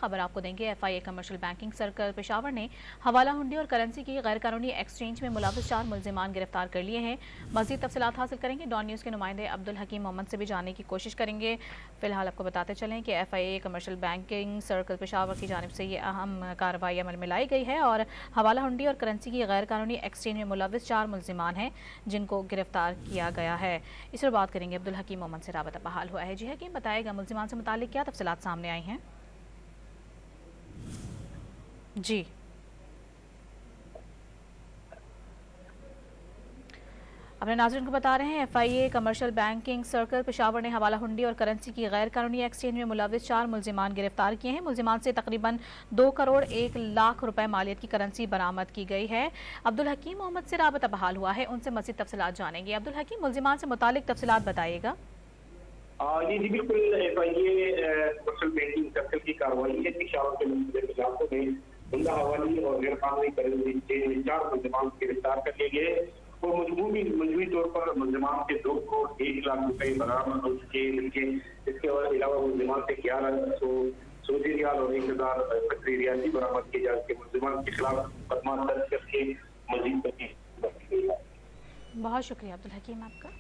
खबर आपको देंगे। FIA commercial banking circle Peshawar ने हवाला हुंडी और करेंसी की गैर कानूनी एक्सचेंज में मुलविस 4 मुल्जिमान गिरफ्तार कर लिए हैं। मजीद तफसीलात हासिल करेंगे। डॉन न्यूज़ के नुमाइंदे अब्दुल हकीम मोहम्मद से भी जानने की कोशिश करेंगे। फिलहाल आपको बताते चलें कि FIA commercial banking circle Peshawar की जानिब से ये अहम कार्रवाई अमल में लाई गई है और हवाला हुंडी और करेंसी की गैर कानूनी एक्सचेंज में मुलविस 4 मुल्जिमान हैं जिनको गिरफ्तार किया गया है। इस पर बात करेंगे। अब्दुल हकीम मोहम्मद से राबता बहाल हुआ है। जी हकीम, बताएगा मुल्जिमान से मुतालिक क्या तफसीलात सामने आई हैं? जी, अपने नाज़रीन को बता रहे हैं FIA commercial banking circle Peshawar ने हवाला हुंडी और करेंसी की गैर कानूनी एक्सचेंज में मुलविस 4 मुल्जिमान गिरफ्तार किए हैं। मुल्जिमान से तकरीबन 2 करोड़ 1 लाख रुपए मालियत की करेंसी बरामद की गई है। अब्दुल हकीम मोहम्मद से राबता बहाल हुआ है, उनसे मज़ीद तफसीलात जानेंगे। अब्दुल हकीम, मुल्जिमान से मुतालिक तफसीलात बताइएगा। जी बिल्कुल, FIA कमर्शियल बैंकिंग सर्कल की कार्रवाई है। पेशावर के मुख्तलिफ इलाकों में हुंडा हवाली और गैर कानूनी करेंसी एक्सचेंज में 4 मुल्जिमान गिरफ्तार कर लिए गए और मजमूई तौर पर मुल्जिमान से 2 करोड़ 1 लाख रुपए बरामद हो चुके हैं। इसके अलावा मुल्जिमान से 1100 सऊदी रियाल और 1000 कतरी रियाल भी बरामद किए जा चुके। मुल्जिमान के खिलाफ मुकदमा दर्ज करके मजीद बहुत शुक्रिया अब्दुल हकीम आपका।